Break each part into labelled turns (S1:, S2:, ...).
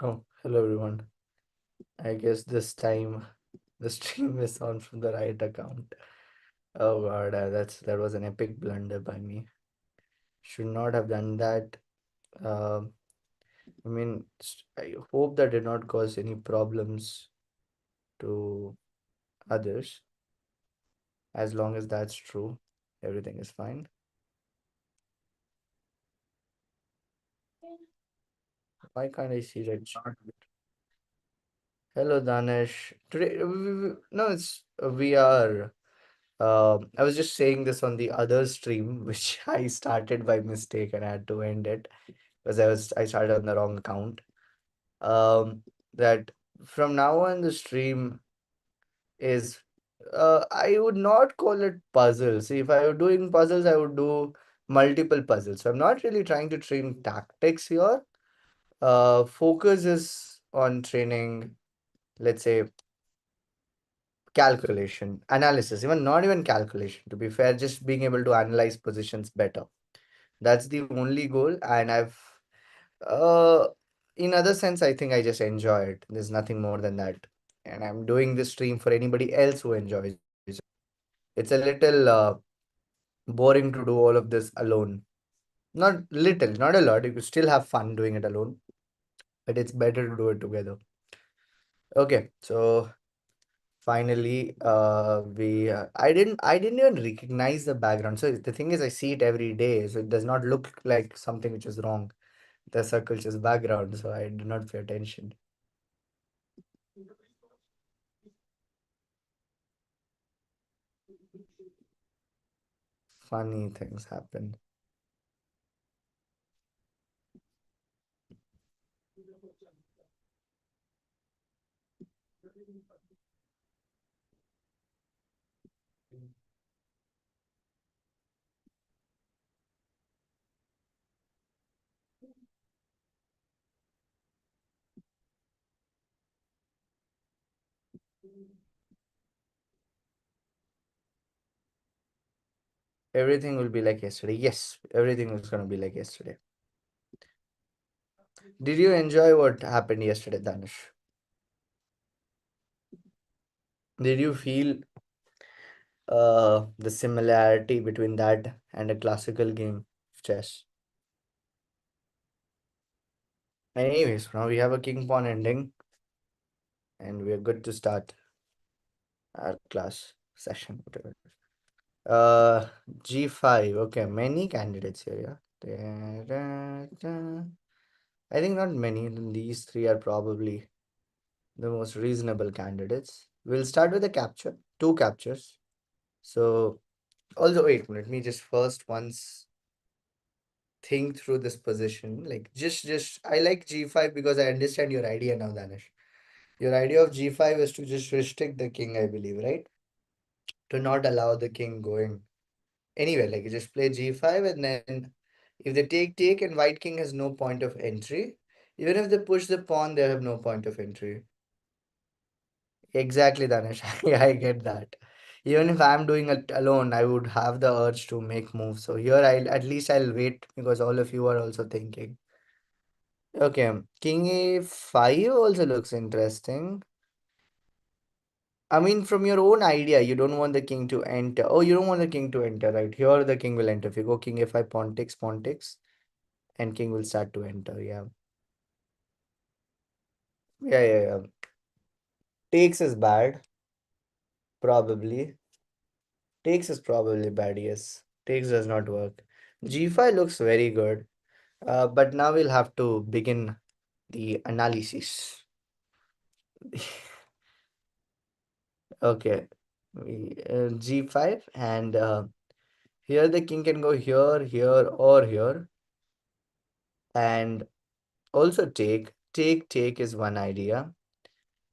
S1: Oh, hello everyone. I guess this time the stream is on from the right account. Oh God, that was an epic blunder by me. Should not have done that. Um I hope that did not cause any problems to others. As long as that's true, everything is fine. Why can't I see that chart? Hello, Danish. Today, no, it's we are. I was just saying this on the other stream, which I started by mistake and I had to end it because I started on the wrong account. Um, that from now on the stream is I would not call it puzzles. See, if I were doing puzzles, I would do multiple puzzles. So I'm not really trying to train tactics here. Focus is on training, let's say, calculation, analysis, even not even calculation, to be fair, just being able to analyze positions better. That's the only goal, and uh, in other sense, I think I just enjoy it. There's nothing more than that, and I'm doing this stream for anybody else who enjoys it. It's a little boring to do all of this alone. Not little, not a lot. You could still have fun doing it alone, but it's better to do it together. Okay, so finally, I didn't even recognize the background. So the thing is, I see it every day, so it does not look like something which is wrong. The circle just background, so I did not pay attention. Funny things happen. Everything will be like yesterday. Yes, everything was gonna be like yesterday. Did you enjoy what happened yesterday, Danish? Did you feel the similarity between that and a classical game of chess? Anyways, now we have a king pawn ending, and we are good to start our class session, whatever. Uh, G5. Okay, many candidates here, yeah. Da. I think not many. These three are probably the most reasonable candidates. We'll start with the capture, two captures. So, also wait, let me just first once think through this position. Like just I like G5 because I understand your idea now, Danish. Your idea of G5 is to just restrict the king, I believe, right? To not allow the king going anywhere. Like you just play G5 and then if they take and white king has no point of entry. Even if they push the pawn, they have no point of entry. Exactly, Danish. I get that. Even if I'm doing it alone, I would have the urge to make moves. So here I'll at least I'll wait because all of you are also thinking. Okay, King A5 also looks interesting. I mean, from your own idea, you don't want the king to enter. Oh, you don't want the king to enter, right? Here the king will enter. If you go King A5, pawn takes, and king will start to enter. Yeah. Yeah. Takes is bad, probably. Takes is probably bad, yes. Takes does not work. G5 looks very good. But now we'll have to begin the analysis. Okay. G5 and here the king can go here, here, or here. And also take is one idea.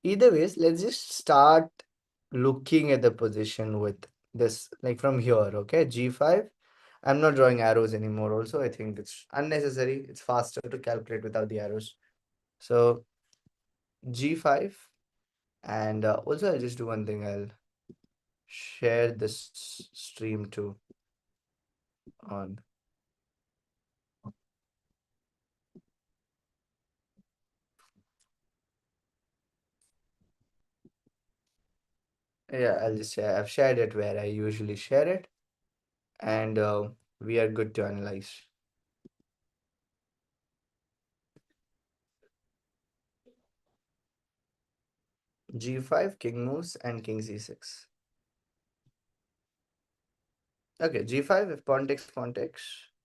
S1: Either ways, let's just start looking at the position with this, like from here, okay? G5. I'm not drawing arrows anymore also. I think it's unnecessary. It's faster to calculate without the arrows. So G5. And also, I'll just do one thing. I'll share this stream too on. Yeah, I'll just share. I've shared it where I usually share it, and we are good to analyze. G5, king moves, and king c6. Okay, G5, if pawn takes,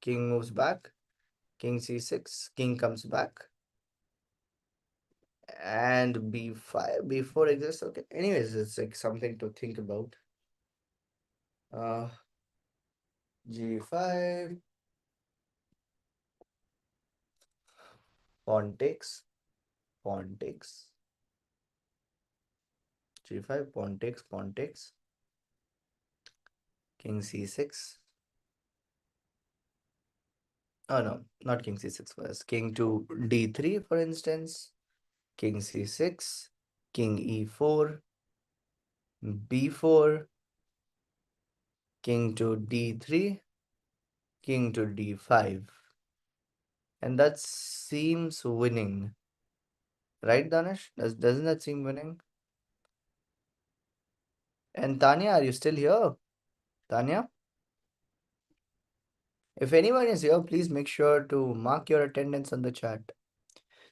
S1: king moves back, king c6, king comes back, and b5, b4 exists. Okay, anyways, it's like something to think about. Uh, G5, pawn takes, pawn takes, G5, pawn takes, king c6. Oh no, not king c6 first. King to d3, for instance. King c6, king e4, b4, king to d3, king to d5. And that seems winning. Right, Danish? Doesn't that seem winning? And Tanya, are you still here? Tanya? If anyone is here, please make sure to mark your attendance on the chat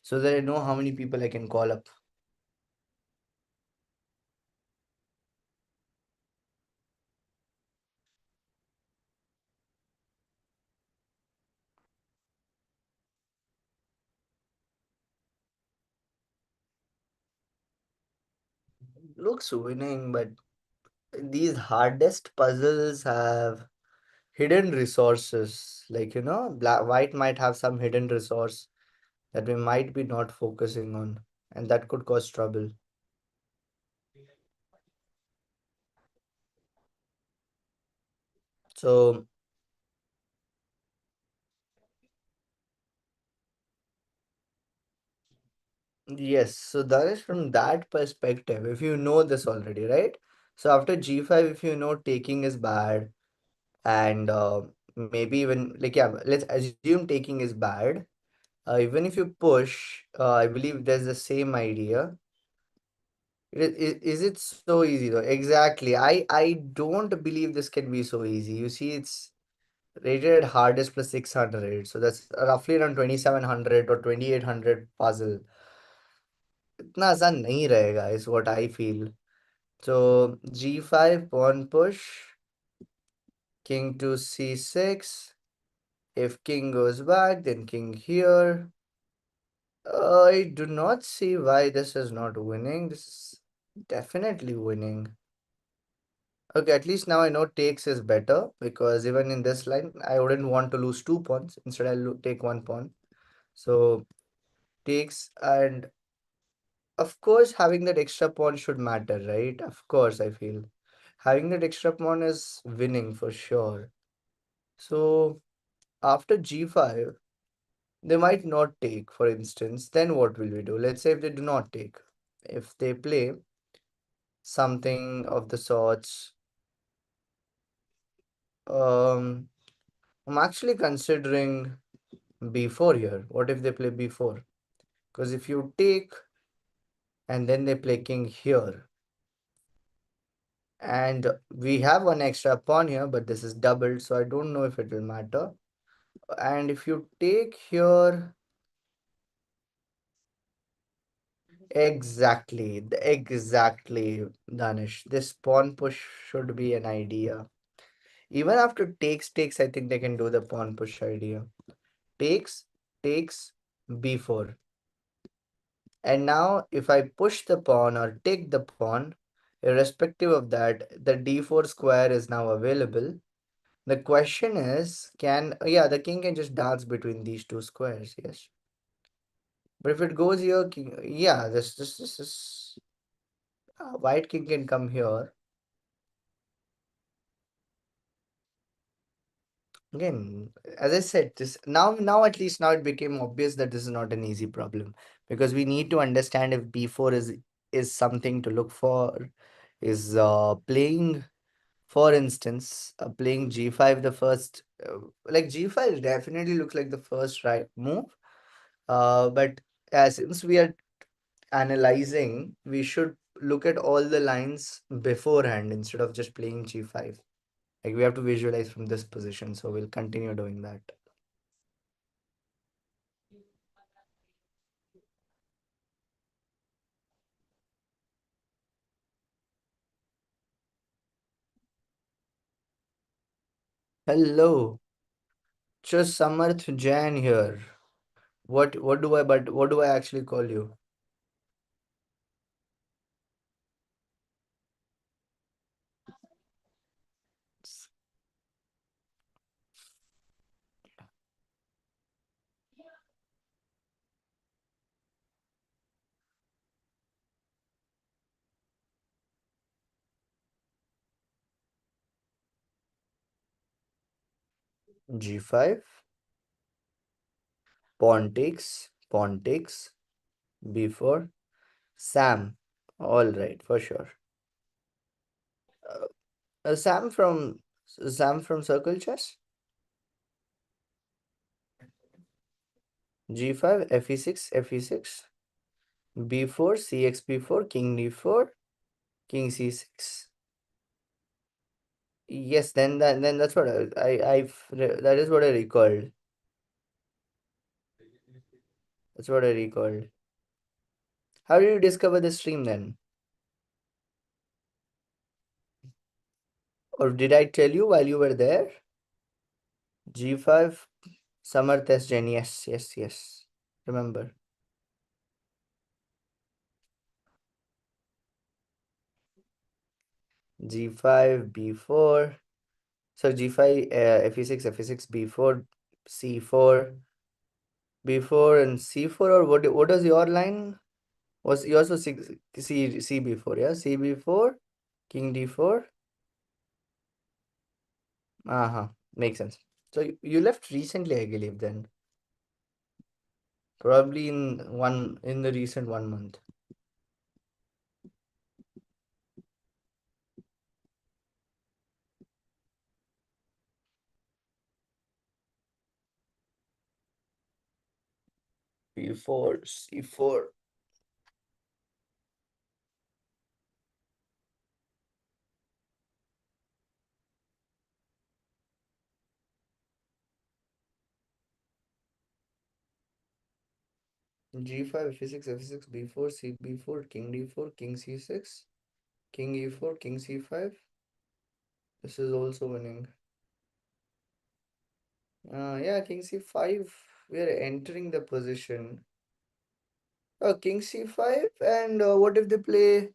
S1: so that I know how many people I can call up. Looks winning, but these hardest puzzles have hidden resources. Like, white might have some hidden resource that we might be not focusing on, and that could cause trouble. So, yes, so that is from that perspective, if you know this already, right? So after g5, if you know taking is bad, and maybe even like, yeah, let's assume taking is bad. Even if you push, I believe there's the same idea. Is it so easy though? Exactly. I don't believe this can be so easy. You see, it's rated hardest plus 600, so that's roughly around 2700 or 2800 puzzle. इतना आसान नहीं रहेगा is what I feel. So g5, pawn push, king to c6. If king goes back, then king here. I do not see why this is not winning. This is definitely winning. Okay, at least now I know takes is better, because even in this line, I wouldn't want to lose two pawns. Instead, I'll take one pawn. So takes, and of course, having that extra pawn should matter, right? Of course, I feel having that extra pawn is winning for sure. So after g5, they might not take, for instance. Then what will we do? Let's say if they do not take, if they play something of the sorts, um, I'm actually considering b4 here. What if they play b4? Because if you take and then they play king here, and we have one extra pawn here, but this is doubled, so I don't know if it will matter. And if you take here, exactly, Danish, this pawn push should be an idea. Even after takes, I think they can do the pawn push idea. Takes, takes, b4. And now if I push the pawn or take the pawn, irrespective of that, the d4 square is now available. The question is, yeah, the king can just dance between these two squares, yes. But if it goes here, king, yeah, this is white king can come here. Again, as I said, this now at least now it became obvious that this is not an easy problem, because we need to understand if b4 is something to look for. Is playing, for instance, playing g5 the first, like g5 definitely looks like the first right move. But since we are analyzing, we should look at all the lines beforehand instead of just playing g5. Like we have to visualize from this position, so we'll continue doing that. Hello, just Samarth Jain here. What do I actually call you? G5, pawn takes, b4, Sam. All right, for sure. Uh, Sam from Circle Chess. G5, fe6, fe6, b4, cx b4, king d4, king c6. Yes, then that's what that is what I recalled. That's what I recalled. How did you discover the stream then? Or did I tell you while you were there? G5, Samarth S. Jain. Yes, yes, yes. Remember. G5, b4. So G5, fe6, fe6, b4, c4, b4, and c4. Or what was your line? Was yours was c b4? Yeah, c b4, king d4. Uh-huh. Makes sense. So you left recently, I believe, then. Probably in the recent 1 month. B4, C4. G5, F6, F6, B4, C B4, King D4, King C6, King E4, King C5. This is also winning. Yeah, King C5. We are entering the position. King C5, and what if they play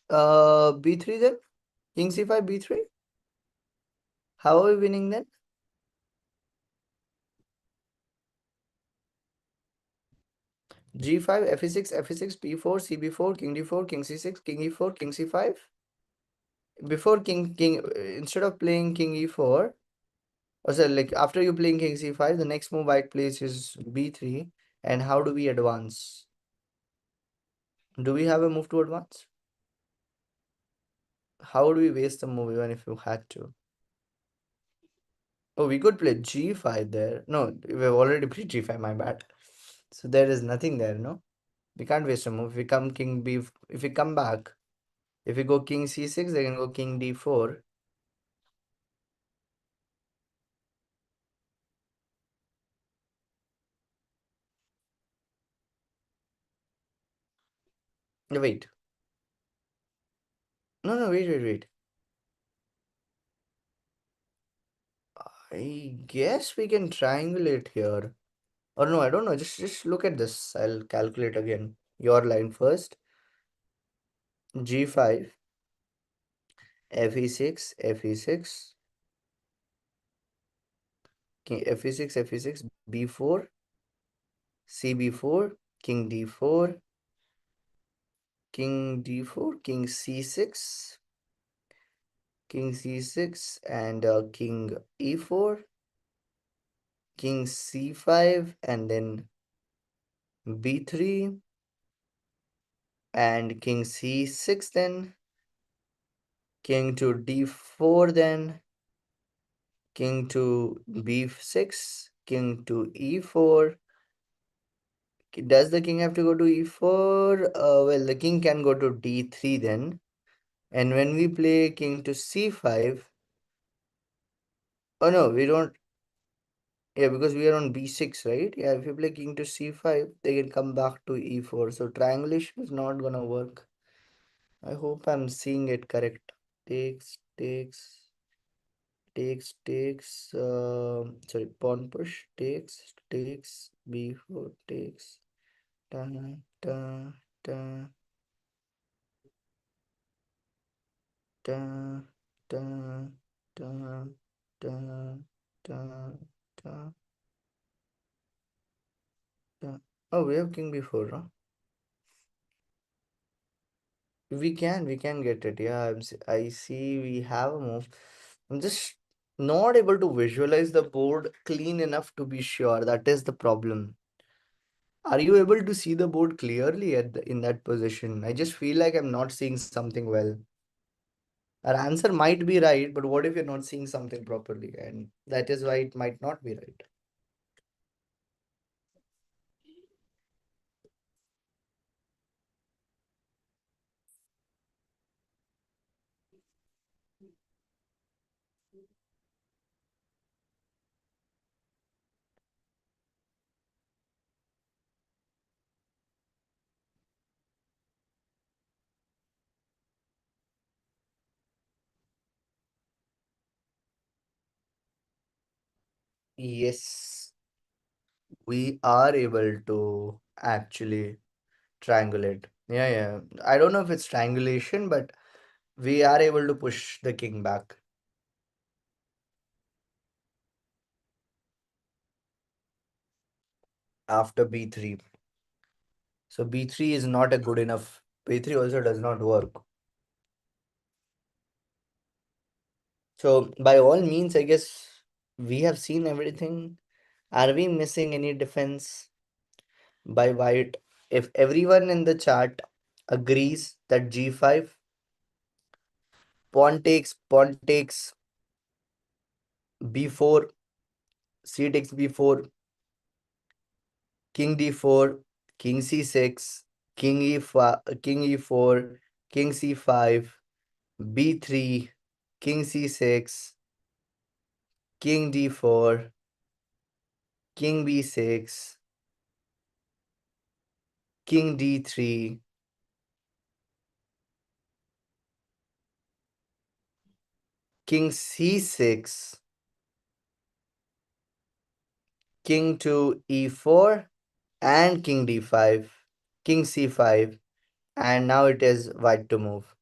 S1: B3 then? King C5, B3. How are we winning then? G5, F6, F6, B4, CB4, King D4, King C6, King E4, King C5. Before instead of playing King E4, or so like after you playing King C5, the next move white plays is B3. And how do we advance? Do we have a move to advance? How do we waste the move even if you had to? Oh, we could play G5 there. No, we've already played G5, my bad. So there is nothing there, no? We can't waste a move. If we come King B, if we come back, if we go King C6, they can go King D4. No, wait. No, wait. I guess we can triangulate here. Or no, I don't know. Just look at this. I'll calculate again. Your line first. G5, Fe6, Fe6, King Fe6, Fe6, B4, CB4, King D4, King D4, King C6, King C6, and King E4, King C5, and then B3, and King C6, then King to D4, then King to B6, King to E4, Does the king have to go to e4? Well, the king can go to d3 then. And when we play king to c5, oh no, we don't. Yeah, because we are on b6, right? Yeah, if you play king to c5, they can come back to e4. So triangulation is not gonna work. I hope I'm seeing it correct. Takes, takes, takes. Sorry, pawn push, takes, b4, takes. Da, da, da, da, da, da, da, da, da, da. Oh, we have king before, huh? We can get it. Yeah, I see we have a move. I'm just not able to visualize the board clean enough to be sure. That is the problem. Are you able to see the board clearly in that position? I just feel like I'm not seeing something well. Our answer might be right, but what if you're not seeing something properly? And that is why it might not be right. Yes, we are able to actually triangulate. Yeah, yeah. I don't know if it's triangulation, but we are able to push the king back after b3. So b3 is not a good enough. b3 also does not work. So by all means, I guess we have seen everything. Are we missing any defense by white? If everyone in the chart agrees that g5, pawn takes b4, c takes b4, king d4, king c6, king e4, king c5, b3, king c6, king d4, king b6, king d3, king c6, king to e4, and king d5, king c5, and now it is white to move.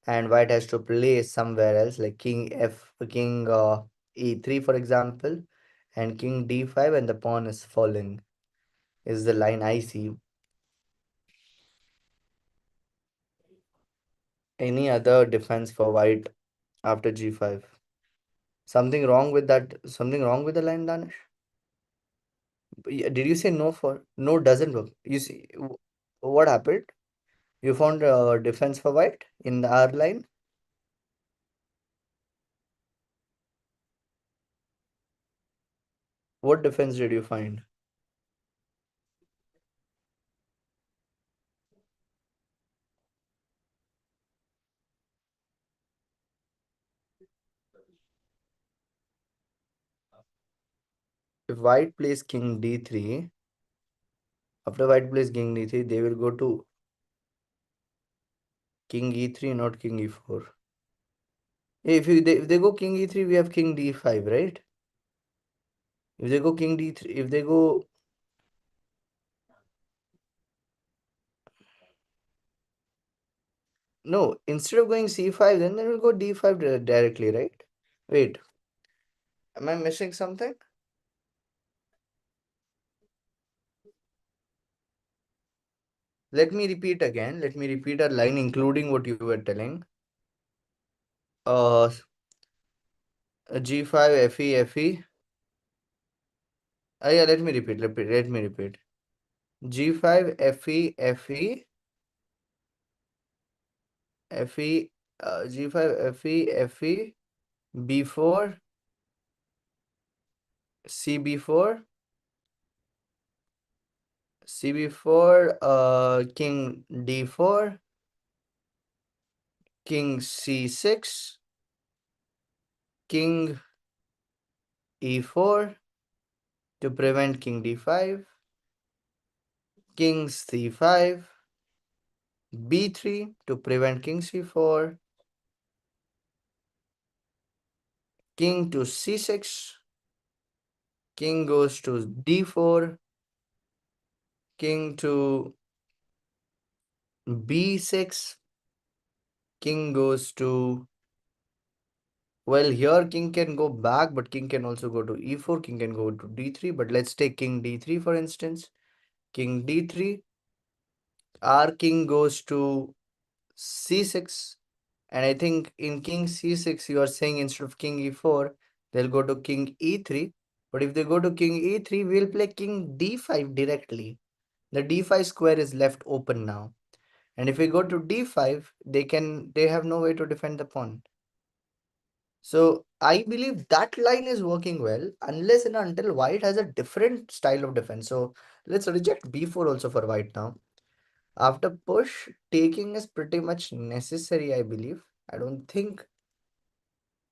S1: And white has to play somewhere else, like king e3, for example, and king d5, and the pawn is falling, is the line I see. Any other defense for white after g5? Something wrong with that? Something wrong with the line, Danish? Did you say no for no doesn't work? You see, what happened? You found defense for white in the R line. What defense did you find? If white plays king d3, after white plays king d3, they will go to king e3, not king e4. If they go king e3, we have king d5, right? If they go king d3, if they go no, instead of going c5, then they will go d5 directly, right? Wait, am I missing something? Let me repeat again. Let me repeat a line, including what you were telling. Uh, g5 fe fe. Yeah, let me repeat. Let me repeat. g5 fe fe fe. G5 fe fe. b4 cb4 CB4, king D4, king C6, king E4 to prevent king D5, king C5, B3 to prevent king C4, king to C6, king goes to D4, king to B6, king goes to, well, here king can go back, but king can also go to E4, king can go to D3, but let's take king D3 for instance. King D3, our king goes to C6, and I think in king C6 you are saying instead of king E4 they'll go to king E3, but if they go to king E3 we'll play king D5 directly. The D5 square is left open now, and if we go to D5 they have no way to defend the pawn. So I believe that line is working well unless and until white has a different style of defense. So let's reject B4 also for white now. After push, taking is pretty much necessary, I believe. I don't think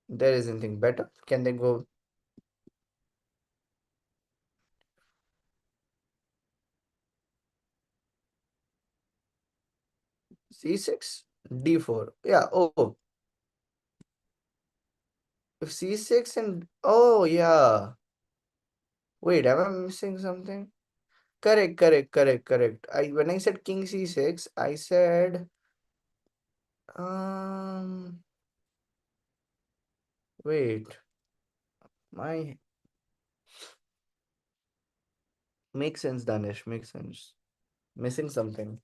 S1: there is anything better. Can they go C6, D4? Yeah, oh, if C6 and, oh yeah. Wait, am I missing something? Correct. When I said king C6, I said, um, wait, my, makes sense, Danish, makes sense. Missing something.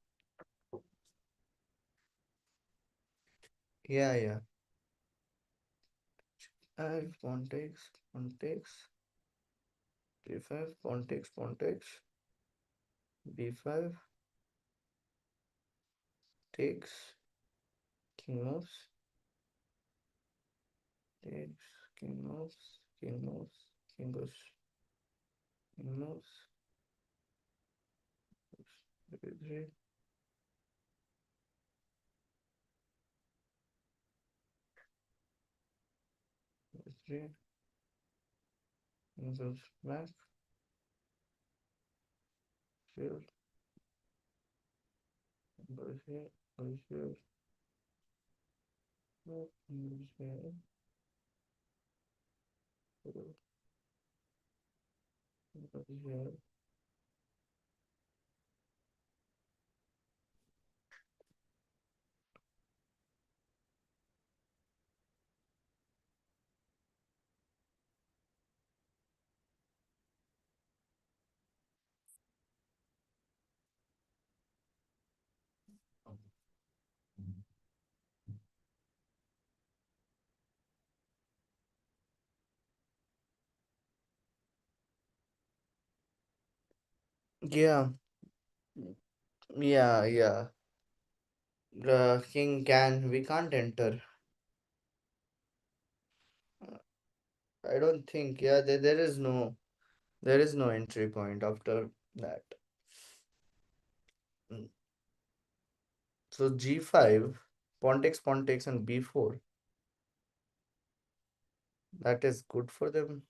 S1: Yeah. Pawn takes, D5, pawn takes, B5, takes, king moves, takes, king moves, king moves, king goes, king moves, B3, B3, king goes back, here, goes here, goes here, goes here, goes here. Yeah, yeah. The king can, we can't enter. I don't think, yeah, there is no entry point after that. Mm. So G5, pawn takes and B4. That is good for them.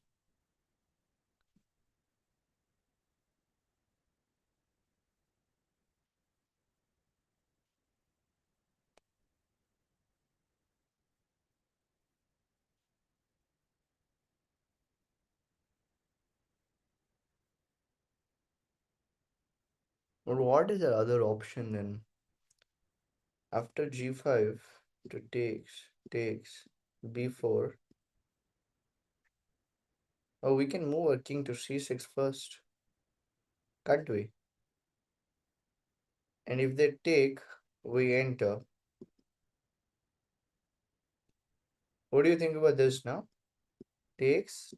S1: But what is the other option then? After G5 to takes B4. Oh, we can move our king to C6 first, can't we? And if they take, we enter. What do you think about this now? Takes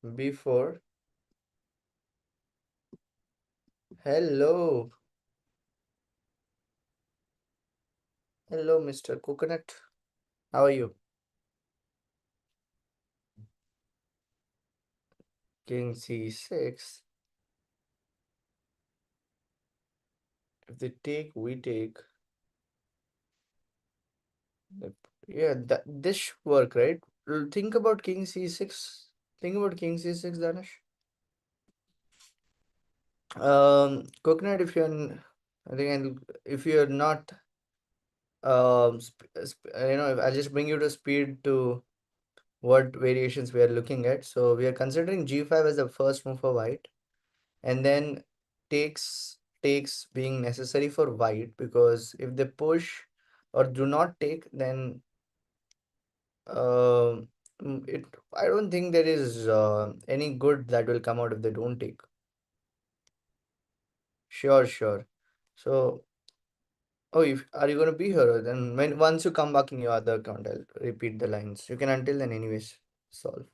S1: B4. Hello. Hello, Mr. Coconut. How are you? King C6. If they take, we take. Yep. Yeah, this should work, right? Think about king c6. Think about king c6, Danish. Coconut, if I think if you're not, I'll just bring you to speed to what variations we are looking at. So we are considering g5 as the first move for white, and then takes being necessary for white, because if they push or do not take, then uh, it I don't think there is any good that will come out if they don't take. Sure, sure. So, oh, if are you gonna be here? Then when once you come back in your other account, I'll repeat the lines. You can until then, anyways, solve.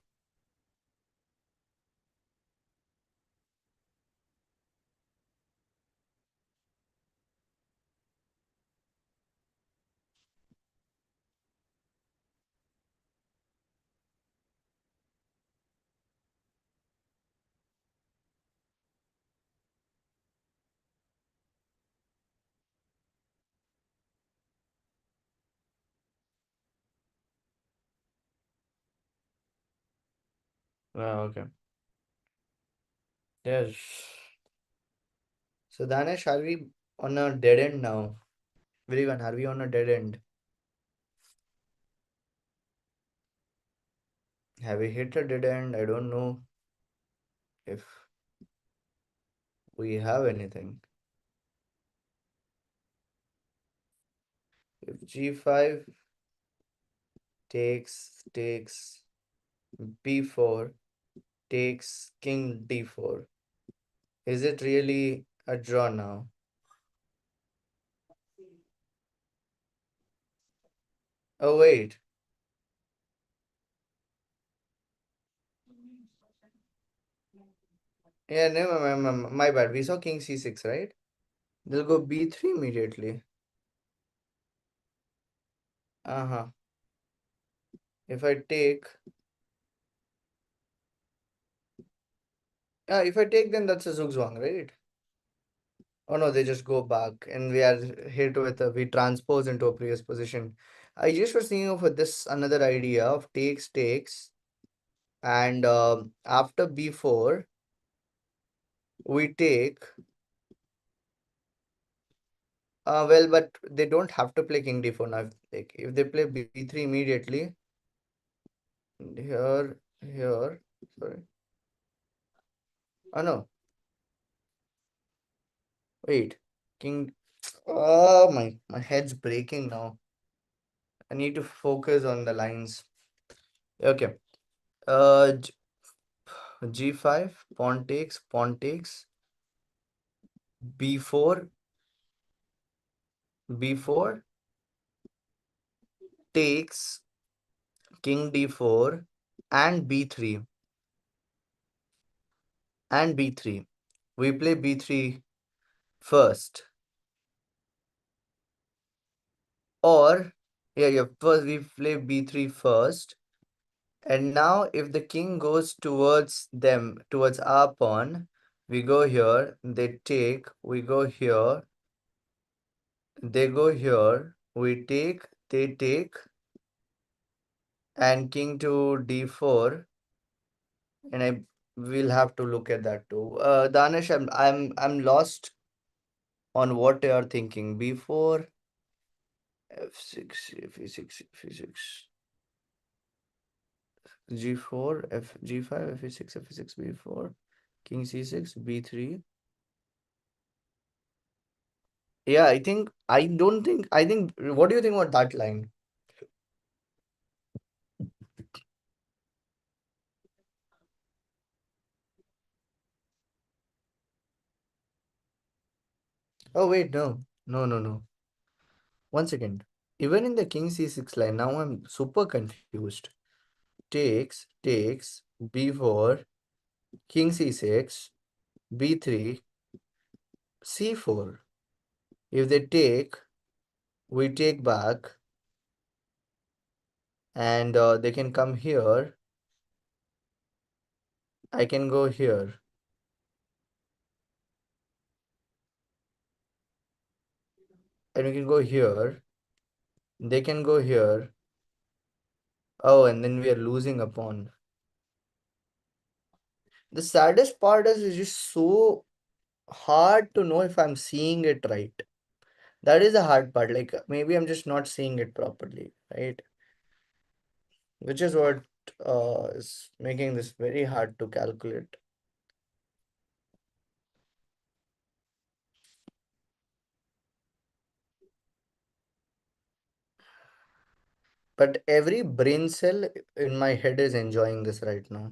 S1: Okay. Yes. So, Danesh, are we on a dead end now? Everyone, are we on a dead end? Have we hit a dead end? I don't know if we have anything. If g5 takes b4 takes king d4, is it really a draw now? Oh, wait. Yeah, no, my bad. We saw king c6, right? They'll go b3 immediately. Uh-huh. If I take, if I take, then that's a zugzwang, right? Oh no, they just go back, and we are hit with we transpose into a previous position. I just was thinking of this another idea of takes, and after b4 we take. Well, but they don't have to play king d4 now. If they play b3 immediately, here, sorry. Oh no, wait, king. Oh my head's breaking now. I need to focus on the lines. Okay. G g5, pawn takes, b4, b4 takes king d4 and b3 and b3. We play b3 first, or yeah, first we play b3 first, and now if the king goes towards our pawn, we go here, they take, we go here, they go here, we take, they take, and king to d4, and I will have to look at that too. Danish, I'm lost on what you are thinking. b4, f6, f6, f6, g4, g5, f6, f6, b4, king c6, b3. Yeah, I think, what do you think about that line? Oh, wait, no. No, no, no. One second. Even in the king c6 line, now I'm super confused. Takes, b4, king c6, b3, c4. If they take, we take back, and they can come here. I can go here. and we can go here. They can go here. Oh, and then we are losing a pawn. The saddest part is it's just so hard to know if I'm seeing it right. That is the hard part. Like maybe I'm just not seeing it properly, right? Which is what is making this very hard to calculate. But every brain cell in my head is enjoying this right now.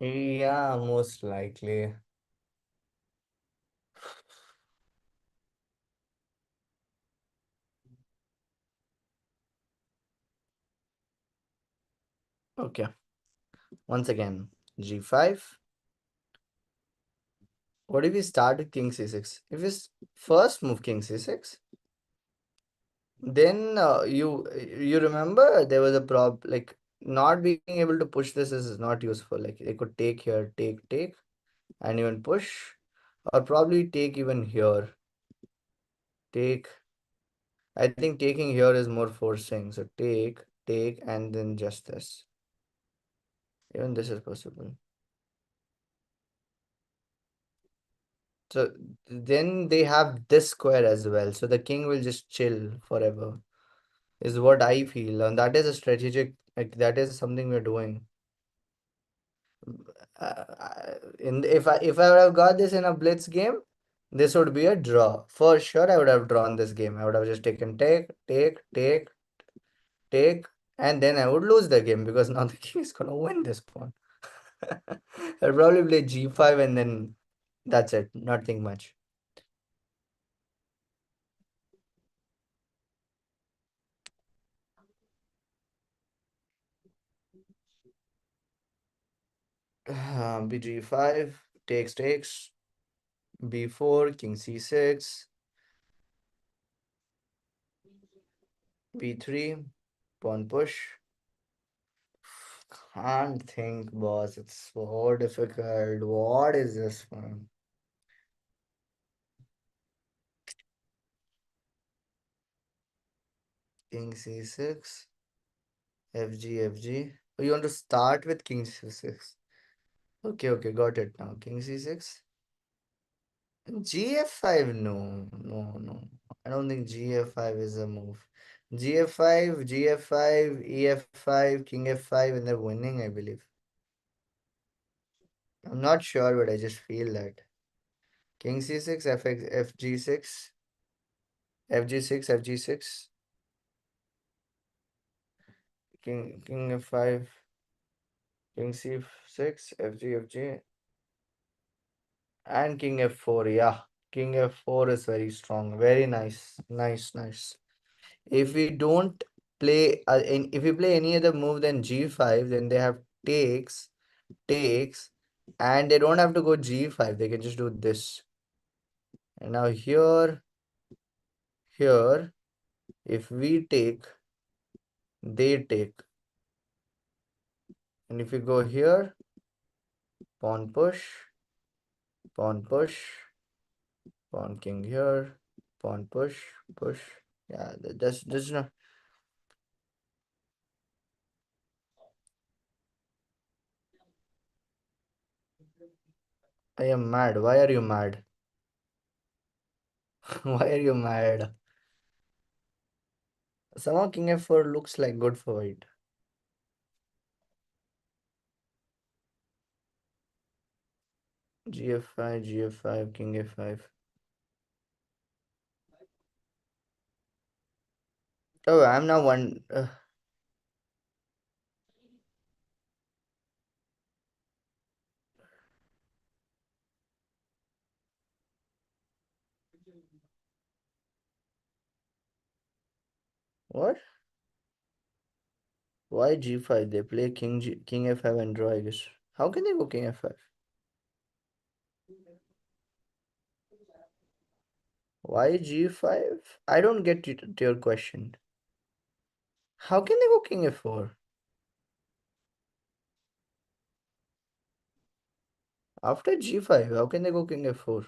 S1: Yeah, most likely. Okay. Once again, g5. What if we start with king c6? If we first move king c6, then you remember there was a like not being able to push this is not useful. Like they could take here, take, and even push, or probably take even here. Take. I think taking here is more forcing. So take, and then just this. Even this is possible. So then they have this square as well. So the king will just chill forever, is what I feel. And that is a strategic, like that is something we're doing. If I would have got this in a blitz game, this would be a draw. For sure, I would have drawn this game. I would have just taken take, and then I would lose the game because now the king is gonna win this pawn. I'll probably play g5 and then that's it. Nothing much. bg5 takes b4 king c6 b3 pawn push. Can't think, boss. It's so difficult. What is this one? King c6 fg. Oh, you want to start with king c6? Okay, got it now. King c6 gf5. No. I don't think gf5 is a move. gf5 ef5 king f5 and they're winning, I believe. I'm not sure, but I just feel that king c6 fg6 fg6 king f5 king c6 fg and king f4. Yeah, king f4 is very strong. Very nice. If we don't play if we play any other move than g5, then they have takes, and they don't have to go g5. They can just do this. And now here, if we take, they take. And if we go here, pawn push, pawn push, pawn king here, pawn push. Yeah, that's not. I am mad. Why are you mad? Why are you mad? Somehow king f4 looks like good for white. gf5, king f5. Oh, I'm now one. What? Why g5? They play king f5 and draw, I guess. How can they go king f5? Why G5? I don't get your question. How can they go King F4? After G5, how can they go King F4?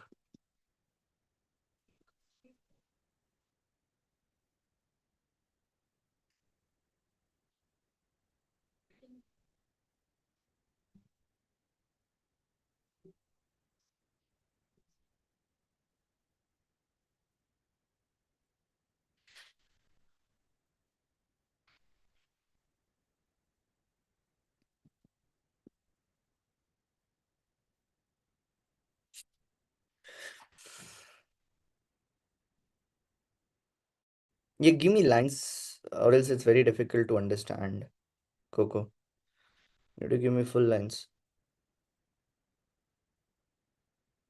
S1: You give me lines, or else it's very difficult to understand, Coco. You have to give me full lines.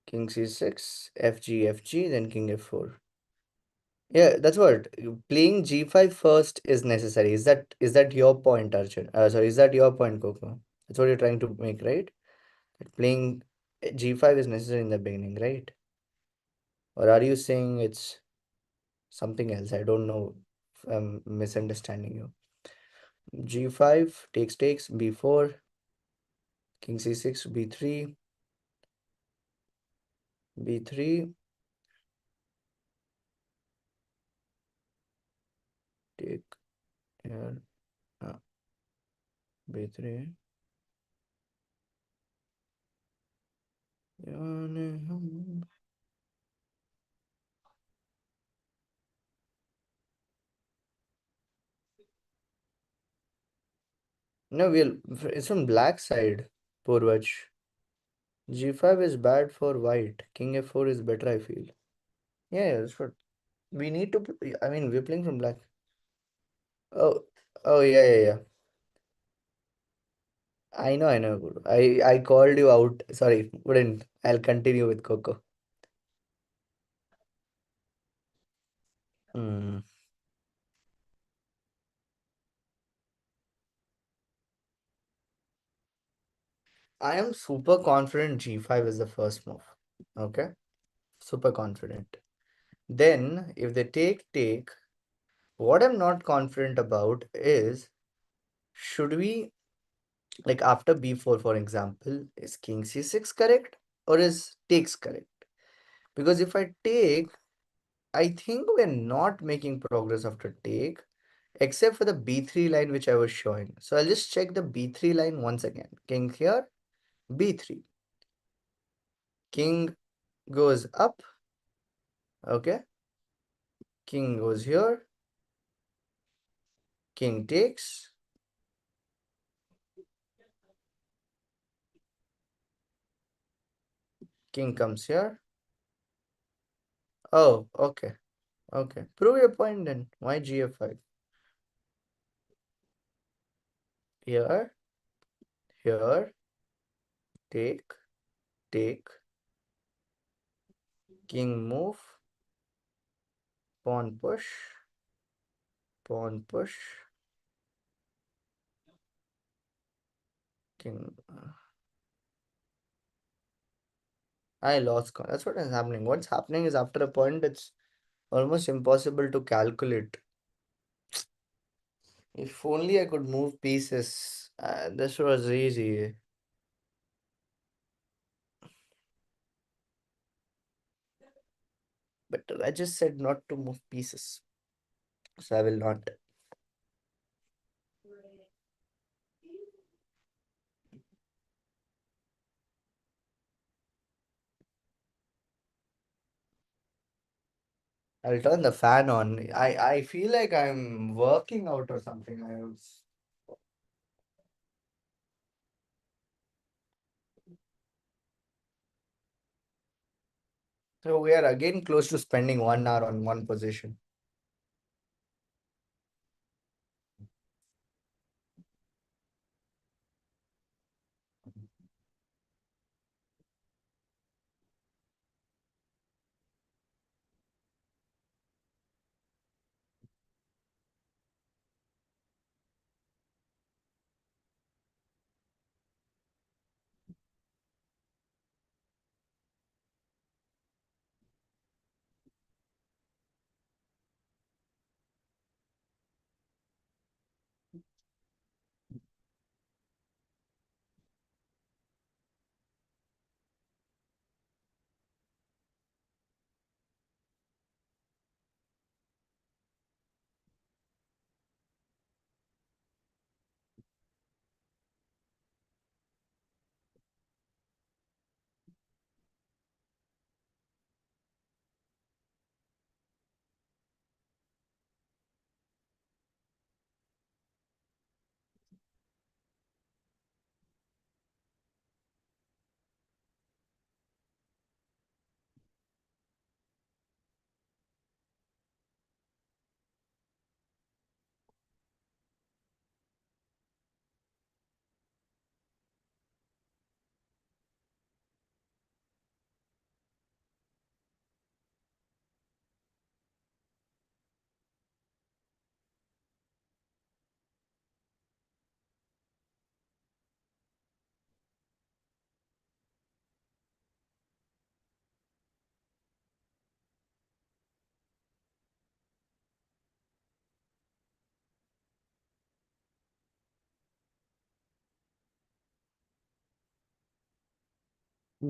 S1: King C6, F G, then King F4. Yeah, that's what playing G5 first is necessary. Is that your point, Arjun? Sorry, is that your point, Coco? That's what you're trying to make, right? That playing G5 is necessary in the beginning, right? Or are you saying it's something else? I don't know if I'm misunderstanding you. G5 takes B4, King C6, B3, B3, take here, uh, B3. No, it's from black side, Purvaj. G5 is bad for white. King F4 is better, I feel. Yeah, that's what we need to. I mean, we're playing from black. Oh, oh yeah, yeah, yeah. I know, Guru. I called you out. Sorry, wouldn't. I'll continue with Coco. Hmm. I am super confident G5 is the first move. Okay, super confident. Then, if they take, what I'm not confident about is should we, like after B4, for example, is King C6 correct or is takes correct? Because if I take, I think we're not making progress after take, except for the B3 line which I was showing. So I'll just check the B3 line once again. King here, B3. King goes up, okay? King goes here, king takes, king comes here. Oh, okay, okay. Prove your point then. Why GF5? Here, here, take, take, king move, pawn push, pawn push, king. I lost. That's what is happening. What's happening is after a point, it's almost impossible to calculate. If only I could move pieces. This was easy. But I just said not to move pieces. So I will not. I'll turn the fan on. I feel like I'm working out or something. So we are again close to spending 1 hour on one position.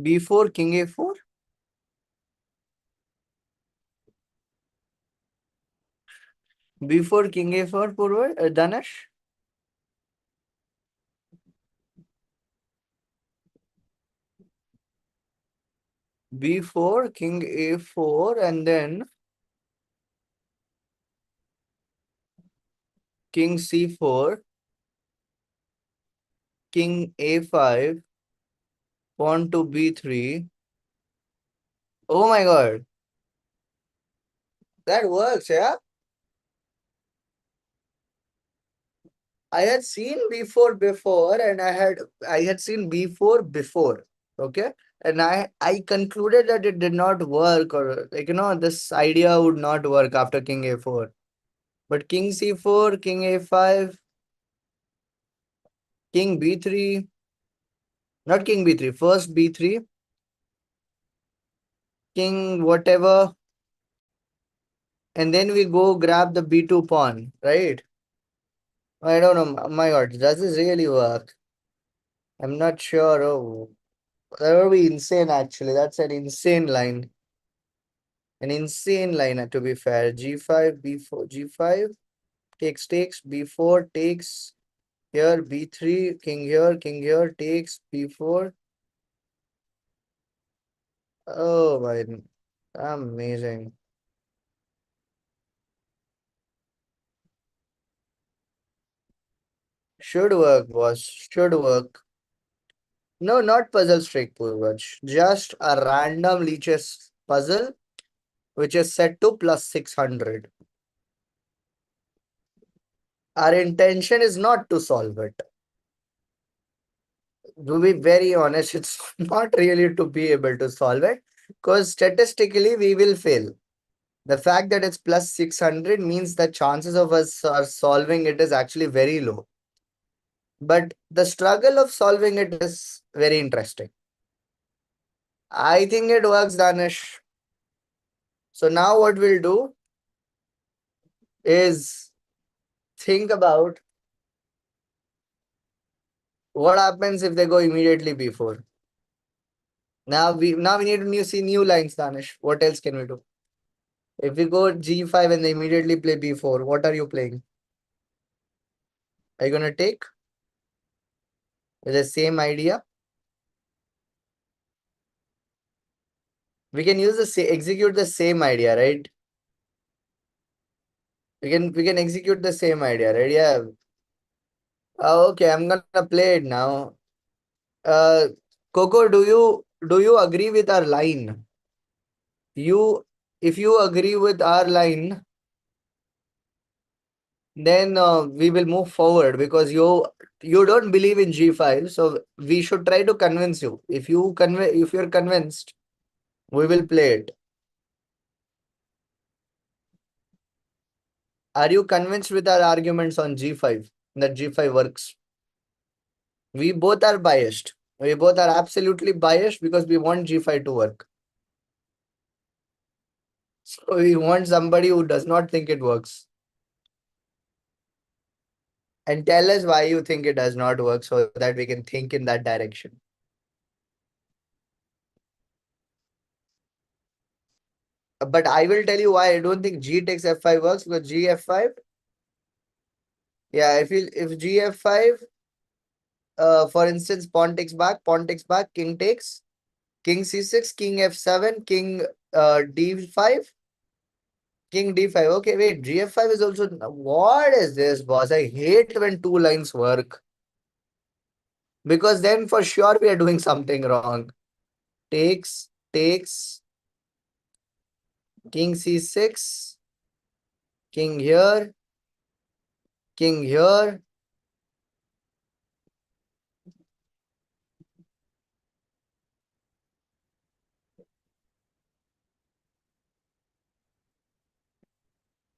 S1: B4, king A4. B4, king A4, Purva, Dhanush. B4, king A4, and then king C4, king A5, pawn to B3. Oh my God, that works, yeah. I had seen B4 before, and I had seen B4 before. Okay. And I concluded that it did not work, or like this idea would not work after king A4. But king C4, king A5, king B3, not king B3, first B3, king whatever, and then we go grab the B2 pawn, right? I don't know. My God, does this really work? I'm not sure. Oh, that would be insane, actually. That's an insane line. An insane line, to be fair. G5, B4, G5, takes, B4 takes, here, B3, king here, takes, B4. Oh my, amazing. Should work, boss. Should work. No, not puzzle streak, Purvaj. Just a random leeches puzzle, which is set to plus 600. Our intention is not to solve it. To be very honest, it's not really to be able to solve it, because statistically we will fail. The fact that it's plus 600 means the chances of us are solving it is actually very low. But the struggle of solving it is very interesting. I think it works, Danish. So now what we'll do is think about what happens if they go immediately before. Now we need to see new lines, Danish. What else can we do? If we go G5 and they immediately play B4, what are you playing? Are you gonna take with the same idea? We can use execute the same idea, right? We can execute the same idea, right? Yeah. Okay, I'm gonna play it now. Uh, Coco, do you agree with our line? You, if you agree with our line, then we will move forward, because you don't believe in G5, so we should try to convince you. If you're convinced, we will play it. Are you convinced with our arguments on G5 that G5 works? We both are biased. We both are absolutely biased because we want G5 to work. So we want somebody who does not think it works. And tell us why you think it does not work, so that we can think in that direction. But I will tell you why I don't think G takes F5 works, because G F5, yeah, if G F5, for instance, pawn takes back, king takes, king C6, king F7, king D5, king D5. Okay, wait, GF5 is also. What is this, boss? I hate when two lines work, because then for sure we are doing something wrong. Takes, king C6, king here, king here.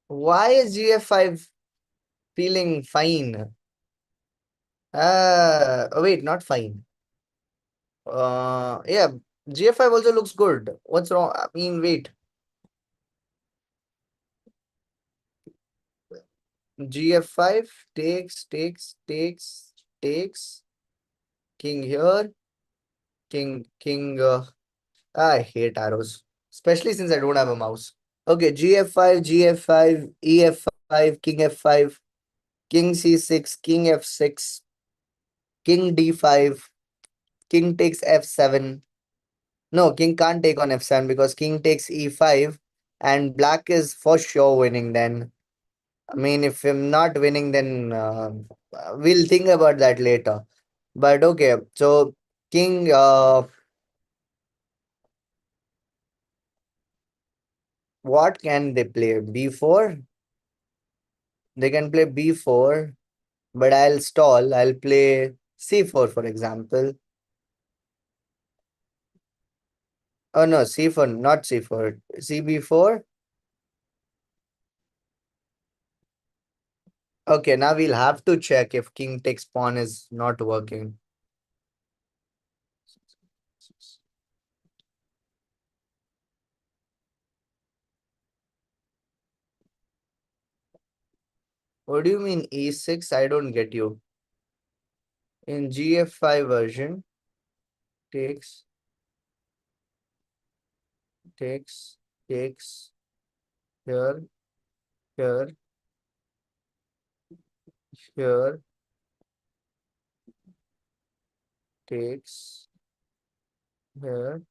S1: Why is GF5 feeling fine? Oh, wait, not fine. Yeah, GF5 also looks good. What's wrong? I mean, wait. GF5 takes, king here, king. I hate arrows, especially since I don't have a mouse. Okay, gf5, gf5, ef5, king f5, king c6, king f6, king d5, king takes f7. No, king can't take on f7 because king takes e5, and black is for sure winning then. I mean, if I'm not winning, then we'll think about that later. But okay, so king, what can they play? b4? They can play b4, but I'll stall. I'll play c4, for example. Oh no, c4, not c4. cb4. Okay, now we'll have to check if king takes pawn is not working. What do you mean e6? I don't get you. In gf5 version, takes, takes, takes, here, here, here, takes, here,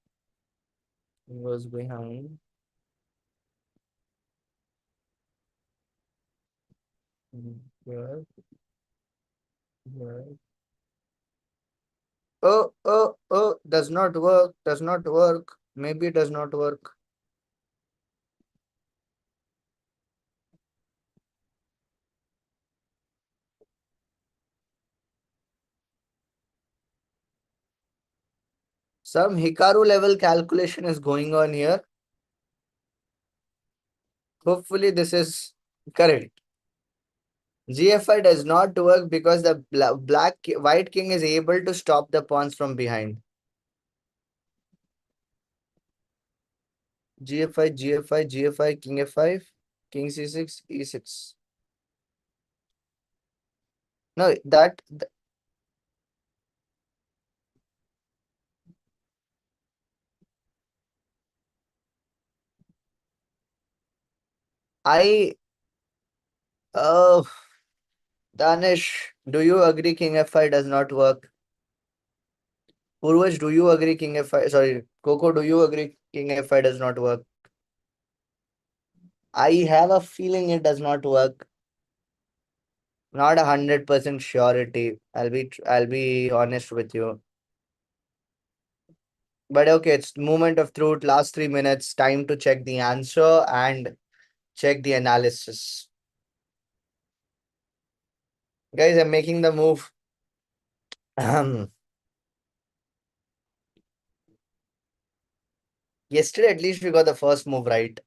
S1: goes behind, here, here. Oh, does not work, does not work. Maybe it does not work. Some Hikaru level calculation is going on here. Hopefully, this is correct. GFI does not work because the white king is able to stop the pawns from behind. GFI, GFI, GFI, king f5, king c6, e6. No, I uh Danish, do you agree king f5 does not work? Purvaj, do you agree king f5? Sorry, Coco, do you agree king f5 does not work? I have a feeling it does not work. Not 100% surety. I'll be honest with you. But okay, it's moment of truth. Last 3 minutes. Time to check the answer and check the analysis. Guys, I'm making the move. Yesterday, at least we got the first move right.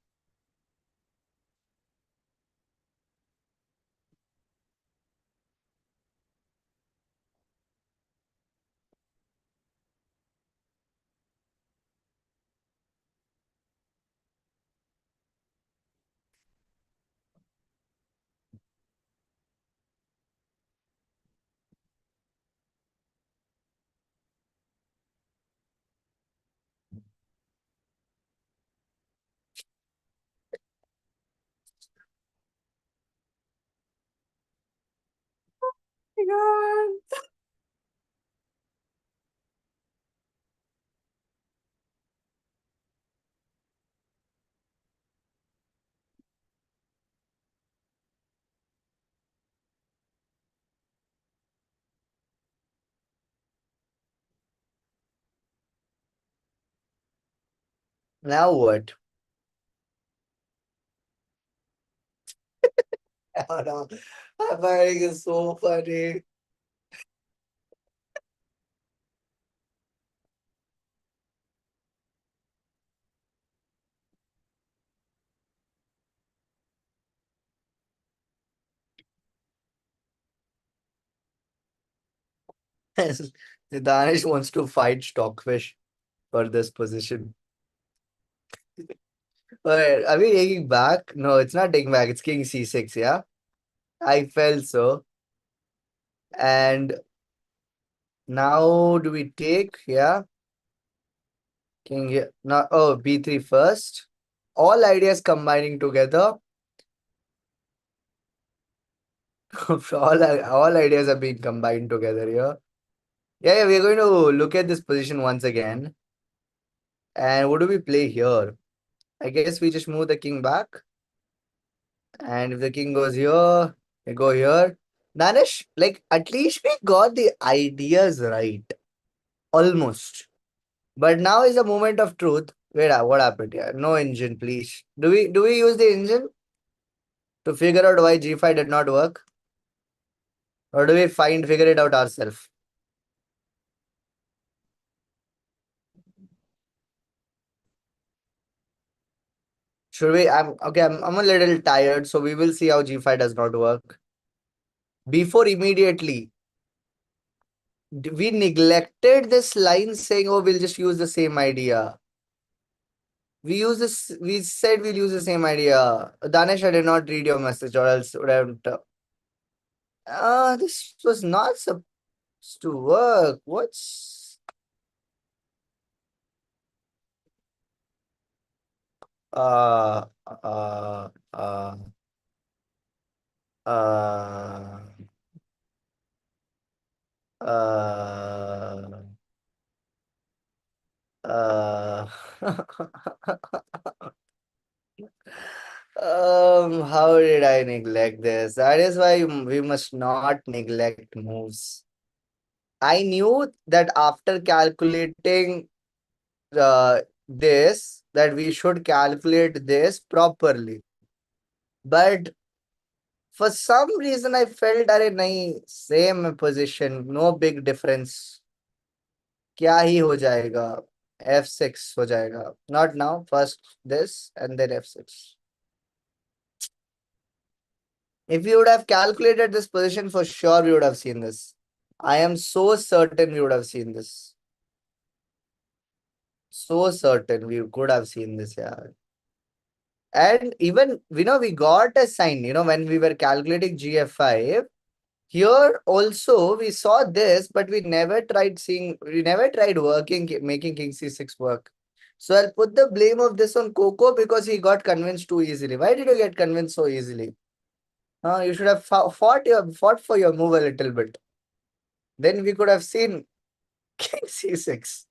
S1: My God. Now what? Oh, no. I'm finding it so funny. Danish wants to fight Stockfish for this position. Alright, are we taking back? No, it's not taking back. It's king c6, yeah? I felt so. And now do we take? Yeah. King here. Now, oh, B3 first. All ideas combining together. all ideas are being combined together here. Yeah, we're going to look at this position once again. And what do we play here? I guess we just move the king back. And if the king goes here, we go here. Danish, like at least we got the ideas right. Almost. But now is the moment of truth. Wait, what happened here? No engine, please. Do we use the engine to figure out why G5 did not work? Or do we figure it out ourselves? Should we? I'm a little tired, so we will see how G5 does not work. Before immediately, we neglected this line saying, oh, we'll just use the same idea. We said we'll use the same idea. Danish, I did not read your message, or else would have. This was not supposed to work. What's. Uh, uh, uh, uh, uh, uh. How did I neglect this? That is why we must not neglect moves. I knew that after calculating this, that we should calculate this properly. But for some reason, I felt अरे नहीं same position, no big difference. क्या ही हो जाएगा? F6 हो जाएगा. Not now. First this and then F6. If we would have calculated this position, for sure we would have seen this. I am so certain we would have seen this. So certain we could have seen this, yeah. And even, we got a sign, when we were calculating GF5, here also we saw this, but we never tried making King C6 work. So I'll put the blame of this on Coco because he got convinced too easily. Why did you get convinced so easily? You should have fought for your move a little bit. Then we could have seen King C6.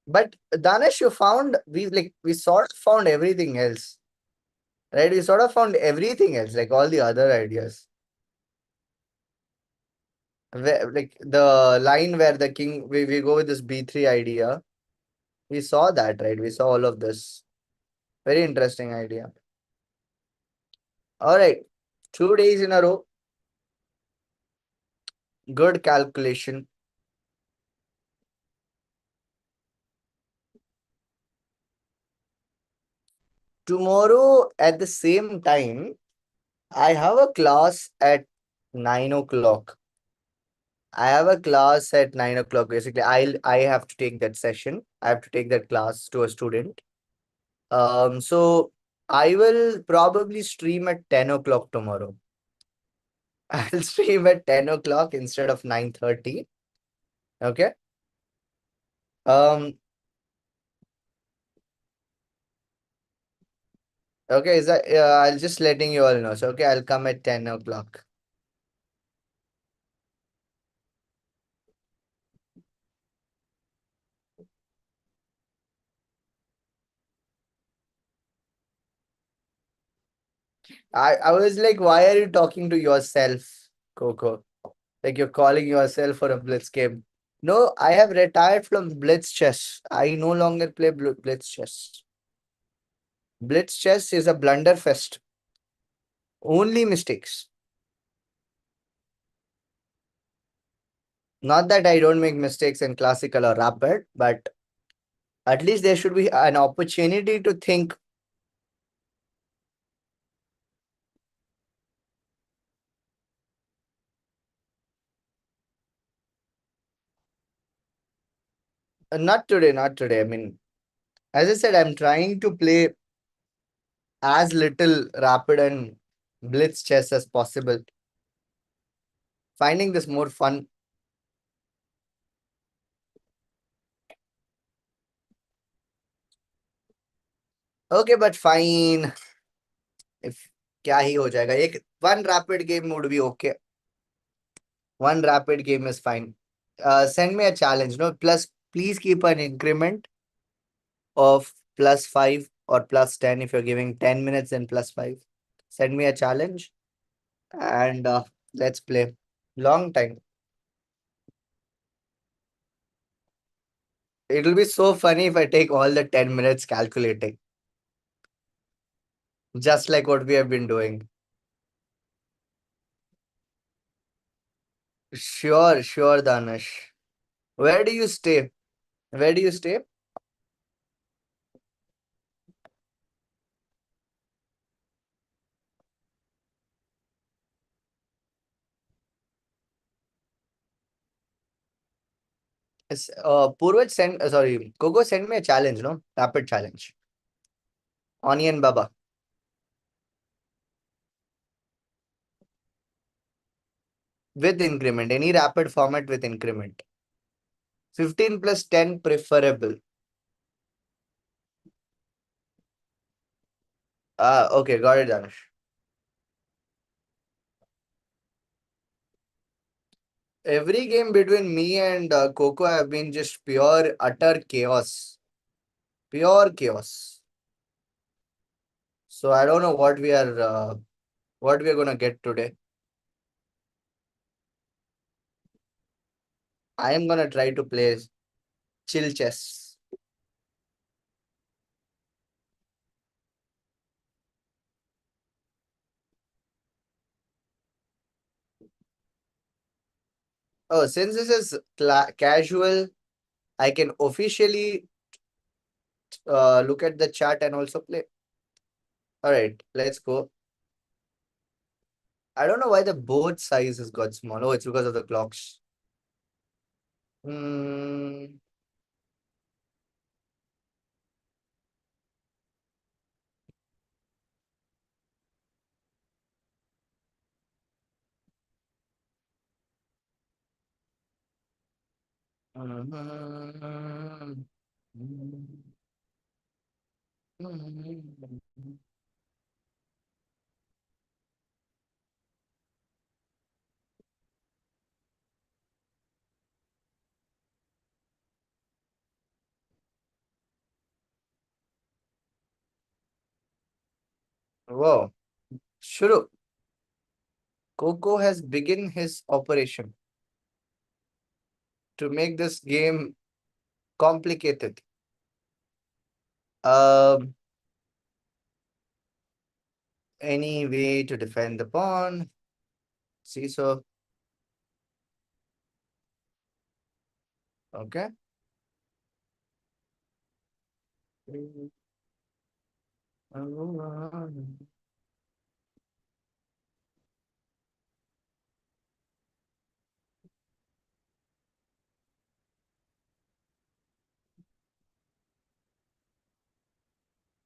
S1: But Danish, we sort of found everything else. Right? We sort of found everything else, like all the other ideas. Like the line where the king, we go with this B3 idea. We saw that, right? We saw all of this. Very interesting idea. All right. 2 days in a row. Good calculation. Tomorrow at the same time, I have a class at 9 o'clock. I have a class at 9 o'clock. Basically, I have to take that session. I have to take that class to a student. So I will probably stream at 10 o'clock tomorrow. I'll stream at 10 o'clock instead of 9:30. Okay. Um, okay, is that I'll just letting you all know. So okay, I'll come at 10 o'clock. I was like, why are you talking to yourself, Coco? Like you're calling yourself for a blitz game. No, I have retired from blitz chess. I no longer play blitz chess. Blitz chess is a blunderfest. Only mistakes. Not that I don't make mistakes in classical or rapid, but at least there should be an opportunity to think. Not today, not today. I mean, as I said, I'm trying to play as little rapid and blitz chess as possible. Finding this more fun. Okay, but fine. If क्या ही हो जाएगा एक one rapid game would be okay. One rapid game is fine. Send me a challenge. No, plus please keep an increment of +5 or +10 if you're giving 10 minutes and +5. Send me a challenge and let's play. Long time. It'll be so funny if I take all the 10 minutes calculating, just like what we have been doing. Sure, sure, Danish. Where do you stay? Where do you stay? Purvaj send, sorry, Coco send me a challenge, no? Rapid challenge. Onion Baba. With increment. Any rapid format with increment. 15 plus 10 preferable. Okay, got it, Danish. Every game between me and Coco have been just pure, utter chaos. Pure chaos. So I don't know what we are gonna get today. I am gonna try to play chill chess. Oh, since this is casual, I can officially look at the chat and also play. All right, let's go. I don't know why the board size has got small. Oh, it's because of the clocks. Hmm. Whoa. Shuru. Coco has begun his operation to make this game complicated. Um, any way to defend the pawn? See, so okay.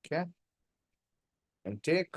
S1: Okay, and take.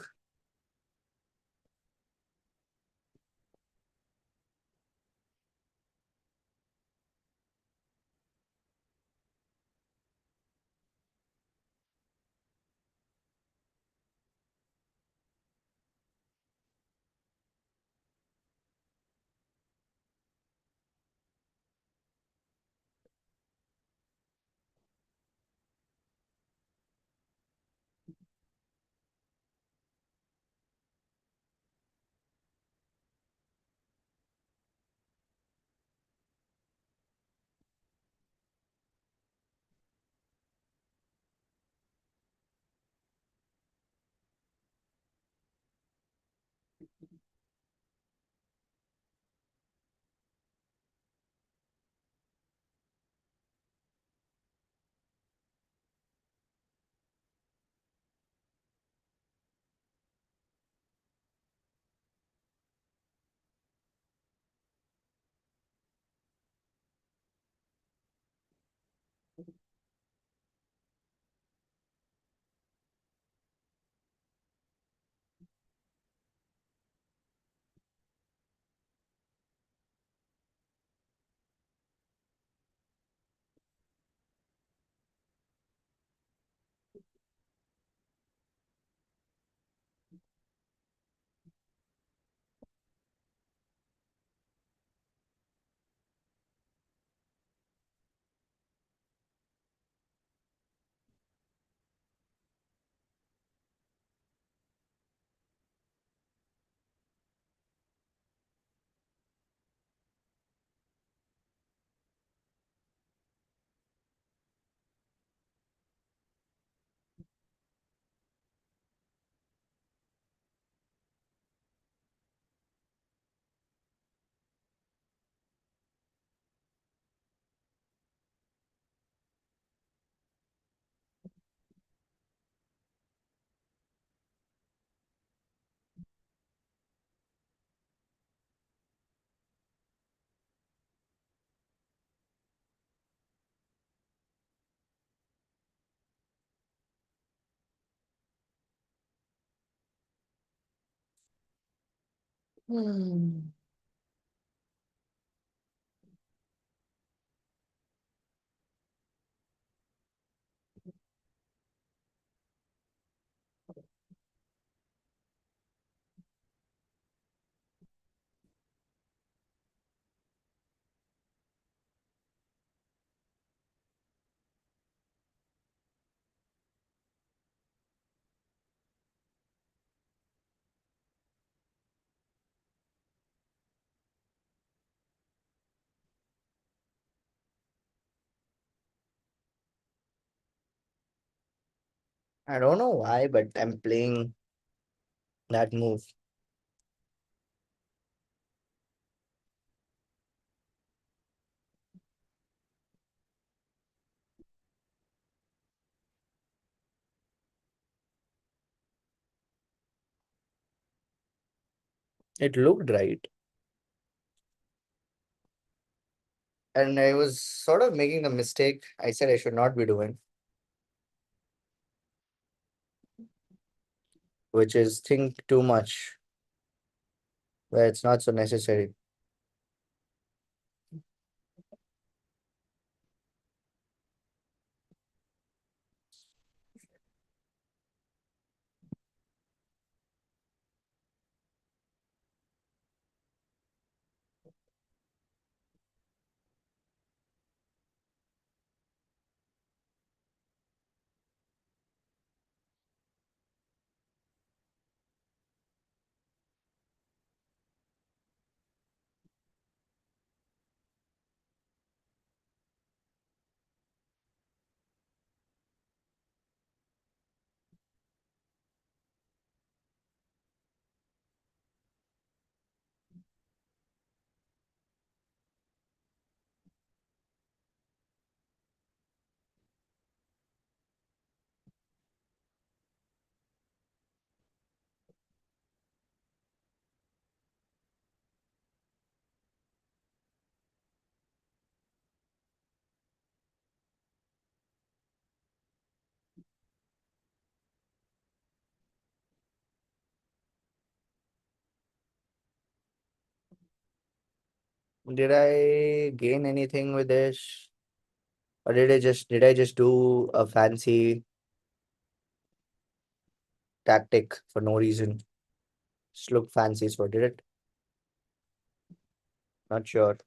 S1: Hmm. I don't know why, but I'm playing that move. It looked right. And I was sort of making a mistake I said I should not be doing, which is think too much where it's not so necessary. Did I gain anything with this? Or did I just do a fancy tactic for no reason? Just look fancy, so did it? Not sure.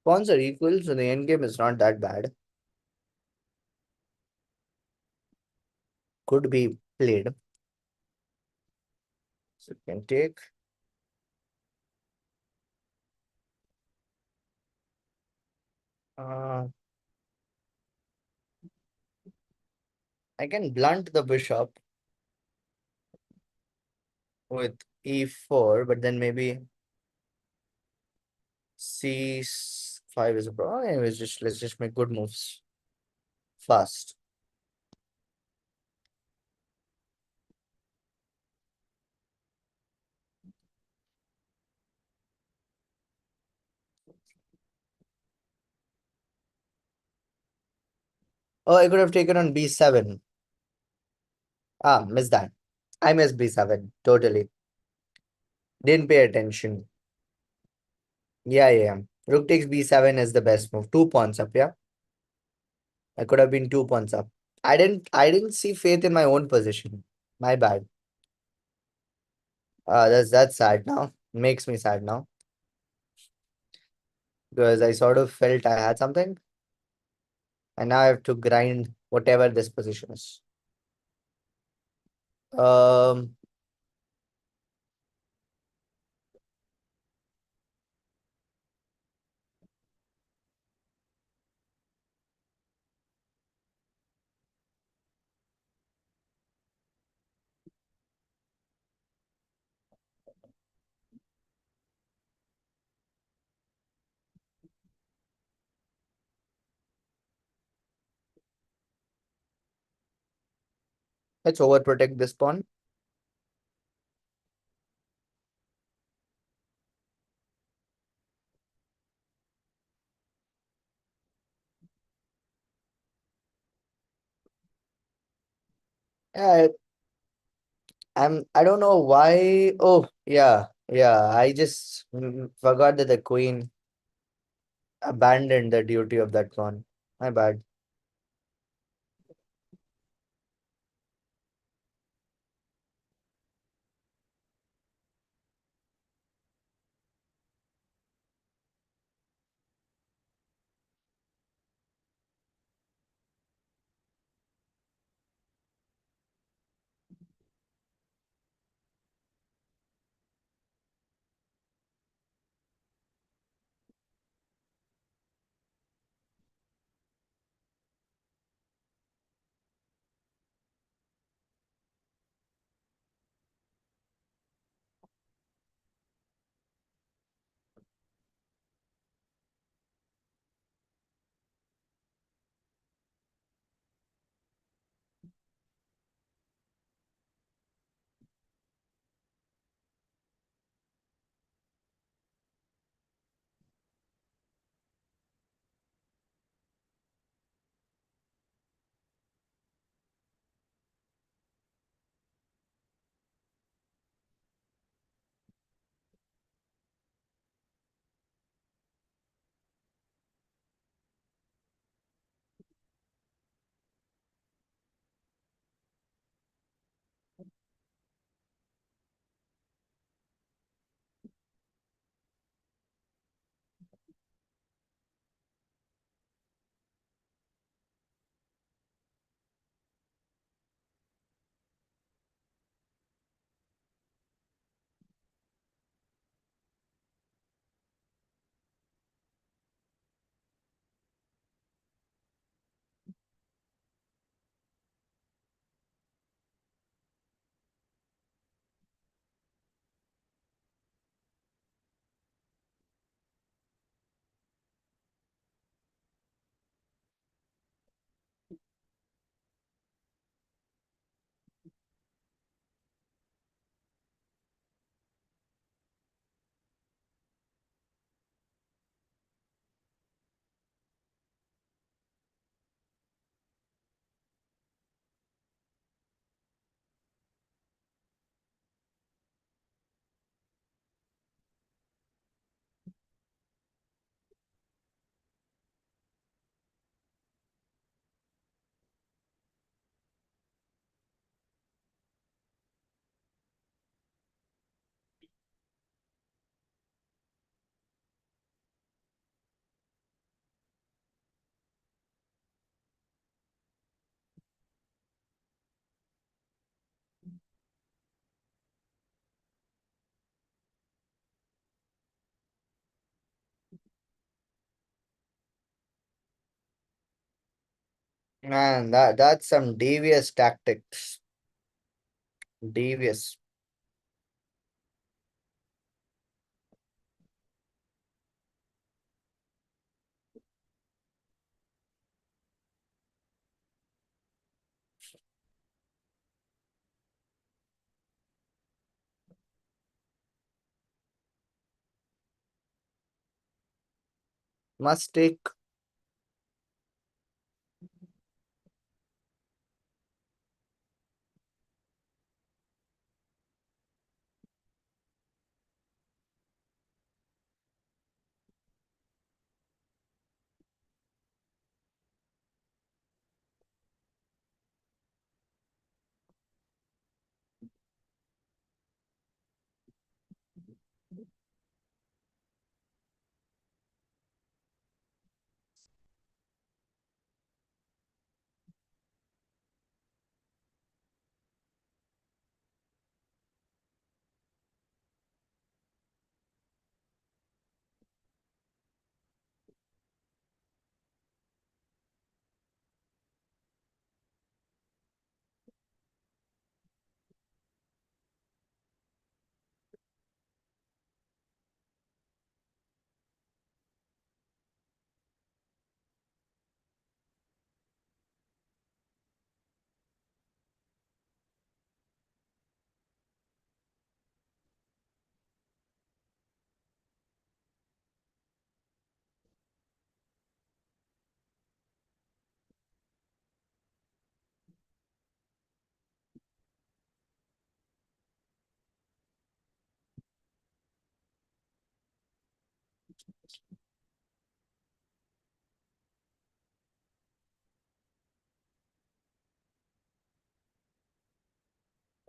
S1: Pawns are equal, so the end game is not that bad. Could be played. So you can take. Uh, I can blunt the bishop with e4, but then maybe c5 is a problem. Anyways, just let's just make good moves fast. Oh, I could have taken on b7. Ah, missed that. I missed b7 totally. Didn't pay attention. Yeah, yeah, yeah. Rook takes b7 is the best move. 2 pawns up, yeah. I could have been 2 pawns up. I didn't see faith in my own position. My bad. That's sad now. Makes me sad now. Because I sort of felt I had something, and now I have to grind whatever this position is. Um, Let's overprotect this pawn. Yeah, I don't know why. Oh, yeah, yeah. I just forgot that the queen abandoned the duty of that pawn. My bad. Man, that's some devious tactics. Devious. Must take.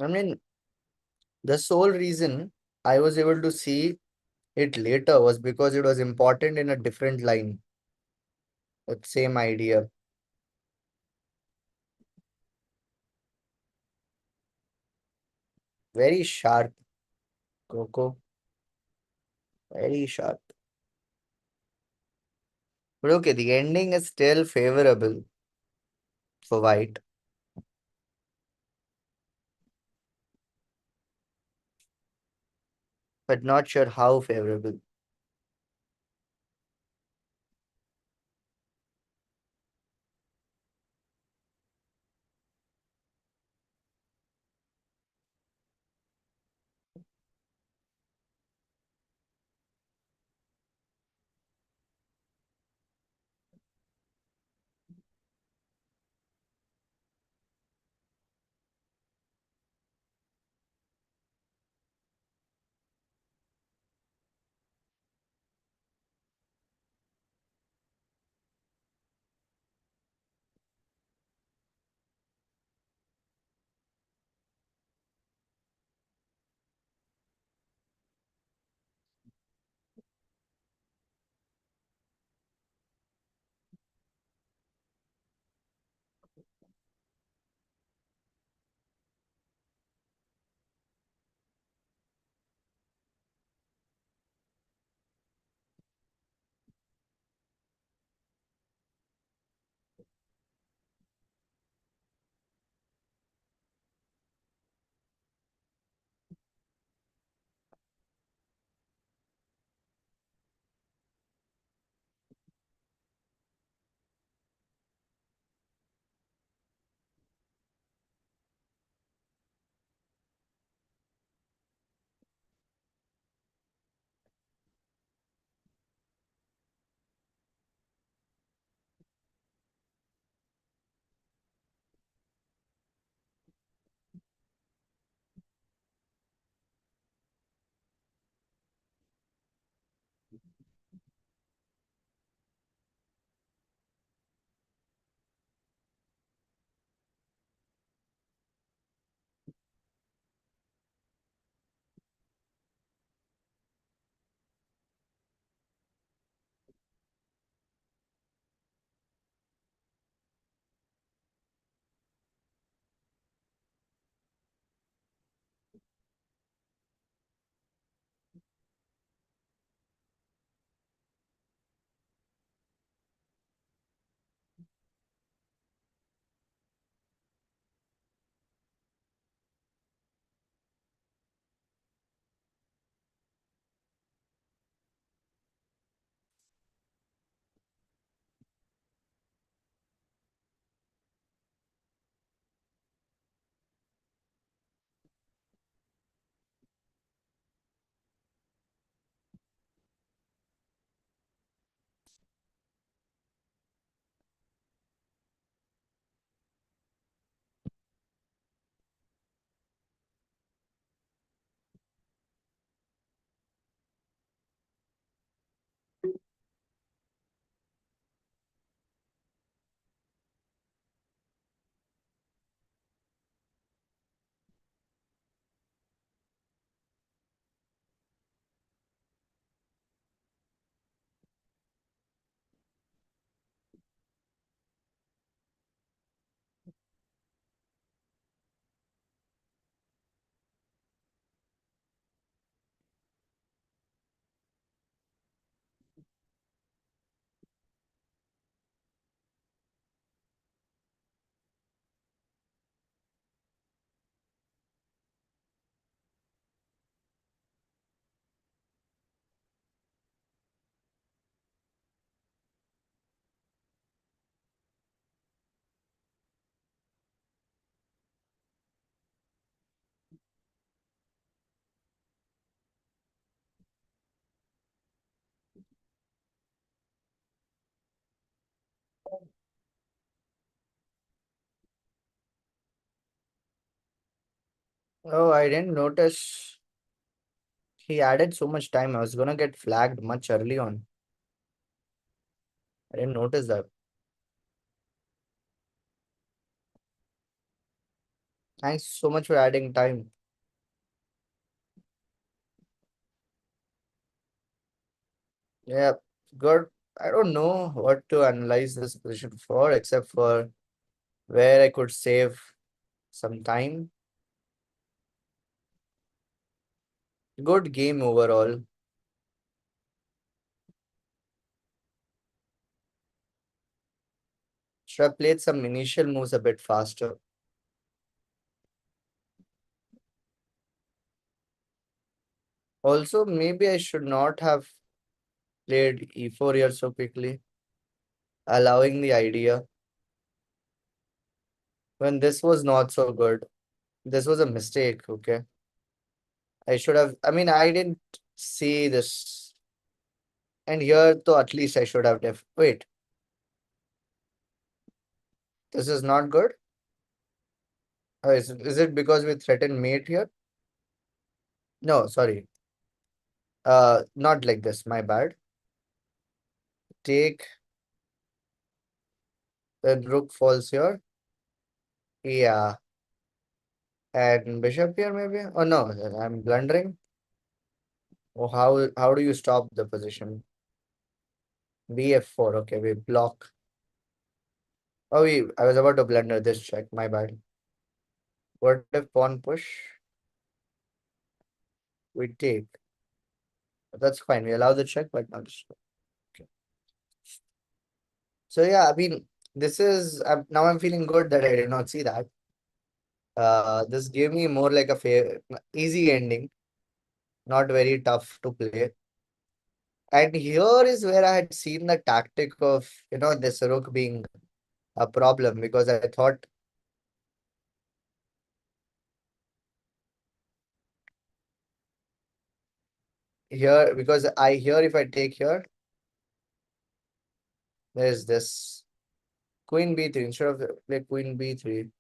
S1: I mean, the sole reason I was able to see it later was because it was important in a different line. That same idea. Very sharp, Coco. Very sharp. But okay, the ending is still favorable for White. But not sure how favorable. Oh, I didn't notice he added so much time. I was gonna get flagged much early on. I didn't notice that. Thanks so much for adding time. Yeah, good. I don't know what to analyze this position for, except for where I could save some time. Good game overall. Should have played some initial moves a bit faster. Also, maybe I should not have played e4 here so quickly, allowing the idea when this was not so good. This was a mistake, okay? I should have, I mean, I didn't see this. And here, though, at least I should have wait, this is not good. Is it because we threatened mate here? No, sorry. Not like this, my bad. Take, then rook falls here. Yeah. And bishop here maybe? Oh no, I'm blundering. Oh, how do you stop the position? Bf4, okay, we block. Oh, I was about to blunder this check, my bad. What if pawn push? We take. That's fine. We allow the check, but not just. Okay. So yeah, I mean, this is now I'm feeling good that I did not see that. This gave me more like a easy ending, not very tough to play. And here is where I had seen the tactic of this rook being a problem because I thought here because I here if I take here, there's this queen b3 instead of play queen b3.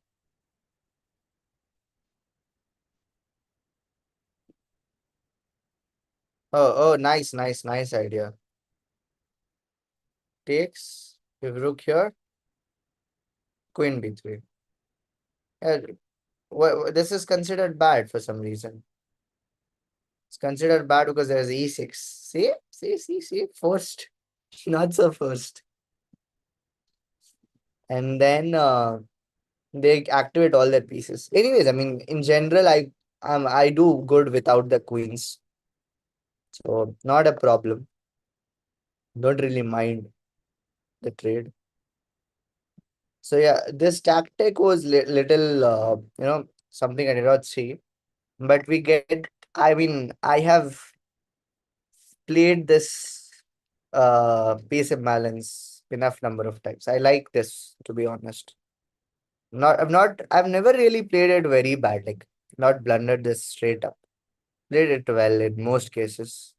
S1: Oh, nice, nice, nice idea. Takes if rook here, queen b3. Yeah, this is considered bad for some reason. It's considered bad because there's e6. See, first, not so first. And then they activate all their pieces. Anyways, I mean, in general, I do good without the queens, so not a problem. Don't really mind the trade. So yeah, this tactic was little, something I did not see. But we get, I mean, I have played this piece imbalance enough number of times. I like this, to be honest. I've never really played it very bad, like not blundered this straight up. Played it well in most cases.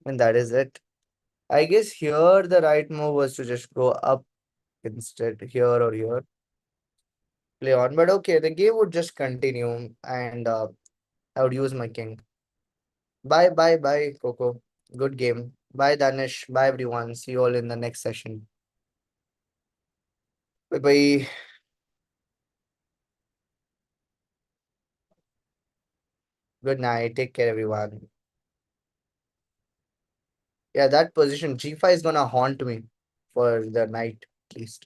S1: And that is it. I guess here the right move was to just go up instead, here or here, play on. But okay, the game would just continue and I would use my king. Bye, bye, bye, Coco. Good game. Bye, Danish. Bye, everyone. See you all in the next session. Bye bye. Good night. Take care, everyone. Yeah, that position, G5 is gonna haunt me for the night, at least.